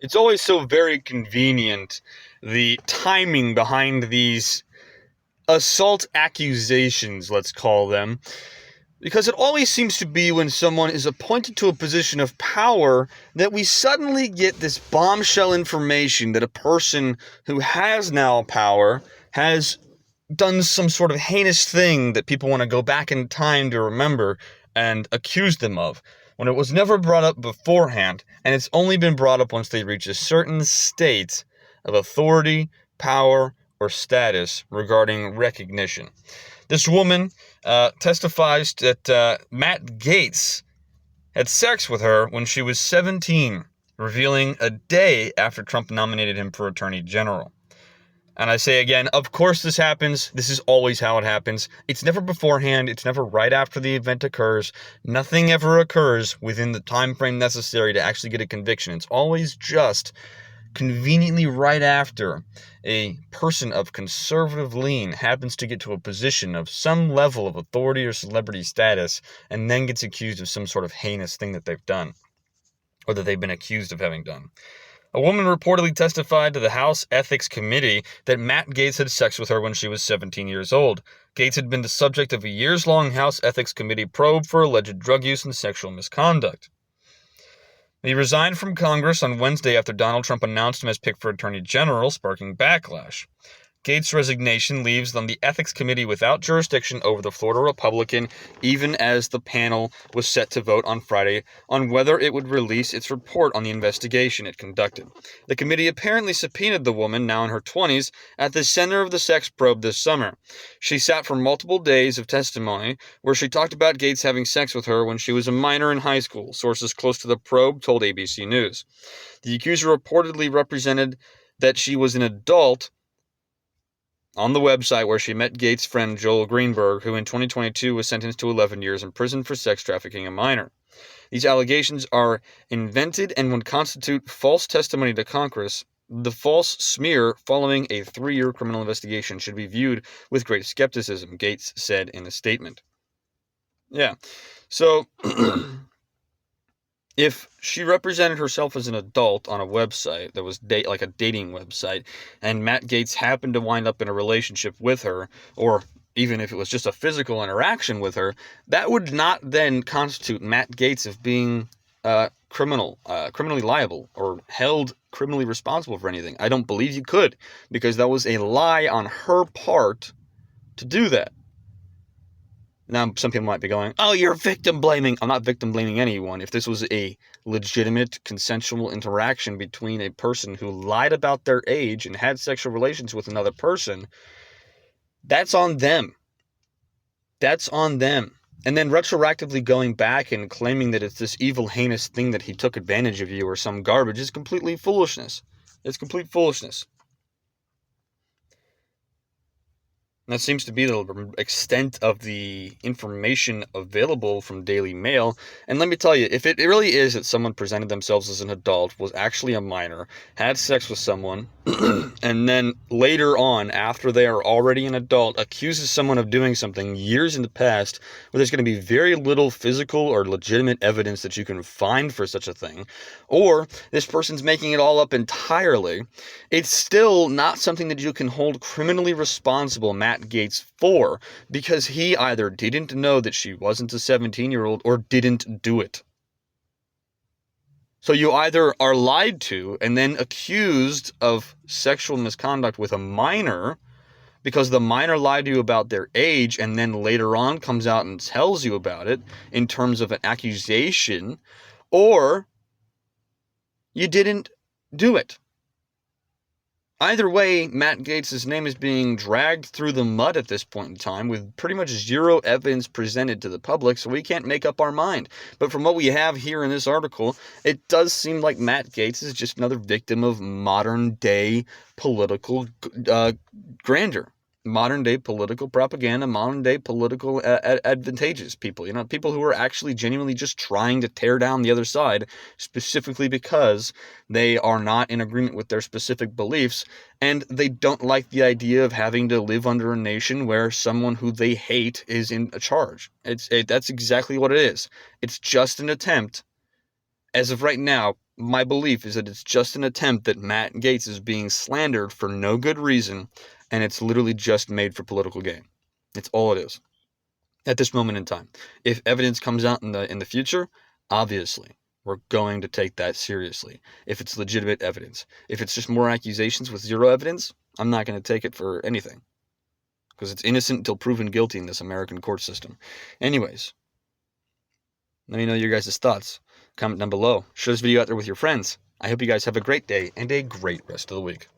It's always so very convenient, the timing behind these assault accusations, let's call them, because it always seems to be when someone is appointed to a position of power that we suddenly get this bombshell information that a person who has now power has done some sort of heinous thing that people want to go back in time to remember and accuse them of, when it was never brought up beforehand, and it's only been brought up once they reach a certain state of authority, power, or status regarding recognition. This woman testifies that Matt Gaetz had sex with her when she was 17, revealing a day after Trump nominated him for Attorney General. And I say again, of course this happens. This is always how it happens. It's never beforehand. It's never right after the event occurs. Nothing ever occurs within the time frame necessary to actually get a conviction. It's always just conveniently right after a person of conservative lean happens to get to a position of some level of authority or celebrity status and then gets accused of some sort of heinous thing that they've done, or that they've been accused of having done. A woman reportedly testified to the House Ethics Committee that Matt Gaetz had sex with her when she was 17 years old. Gaetz had been the subject of a years-long House Ethics Committee probe for alleged drug use and sexual misconduct. He resigned from Congress on Wednesday after Donald Trump announced him as picked for Attorney General, sparking backlash. Gaetz' resignation leaves on the Ethics Committee without jurisdiction over the Florida Republican, even as the panel was set to vote on Friday on whether it would release its report on the investigation it conducted. The committee apparently subpoenaed the woman, now in her 20s, at the center of the sex probe this summer. She sat for multiple days of testimony where she talked about Gaetz having sex with her when she was a minor in high school, sources close to the probe told ABC News. The accuser reportedly represented that she was an adult on the website where she met Gaetz' friend Joel Greenberg, who in 2022 was sentenced to 11 years in prison for sex trafficking a minor. These allegations are invented and would constitute false testimony to Congress. The false smear following a 3-year criminal investigation should be viewed with great skepticism, Gaetz said in a statement. Yeah, so if she represented herself as an adult on a website that was like a dating website, and Matt Gaetz happened to wind up in a relationship with her, or even if it was just a physical interaction with her, that would not then constitute Matt Gaetz of being criminally liable or held criminally responsible for anything. I don't believe you could, because that was a lie on her part to do that. Now, some people might be going, oh, you're victim blaming. I'm not victim blaming anyone. If this was a legitimate consensual interaction between a person who lied about their age and had sexual relations with another person, that's on them. That's on them. And then retroactively going back and claiming that it's this evil, heinous thing that he took advantage of you or some garbage is completely foolishness. It's complete foolishness. And that seems to be the extent of the information available from Daily Mail. And let me tell you, if it really is that someone presented themselves as an adult, was actually a minor, had sex with someone, and then later on, after they are already an adult, accuses someone of doing something years in the past, where there's going to be very little physical or legitimate evidence that you can find for such a thing, or this person's making it all up entirely, it's still not something that you can hold criminally responsible Matt Gaetz for, because he either didn't know that she wasn't a 17-year-old or didn't do it. So you either are lied to and then accused of sexual misconduct with a minor because the minor lied to you about their age and then later on comes out and tells you about it in terms of an accusation, or you didn't do it. Either way, Matt Gaetz' name is being dragged through the mud at this point in time with pretty much zero evidence presented to the public, so we can't make up our mind. But from what we have here in this article, it does seem like Matt Gaetz is just another victim of modern-day political grandeur. Modern-day political propaganda, modern-day political advantageous people. People who are actually genuinely just trying to tear down the other side, specifically because they are not in agreement with their specific beliefs, and they don't like the idea of having to live under a nation where someone who they hate is in charge. That's exactly what it is. It's just an attempt, as of right now, my belief is that it's just an attempt that Matt Gaetz is being slandered for no good reason, and it's literally just made for political gain. It's all it is at this moment in time. If evidence comes out in the future, obviously we're going to take that seriously. If it's legitimate evidence, if it's just more accusations with zero evidence, I'm not going to take it for anything, because it's innocent until proven guilty in this American court system. Anyways, let me know your guys' thoughts. Comment down below. Share this video out there with your friends. I hope you guys have a great day and a great rest of the week.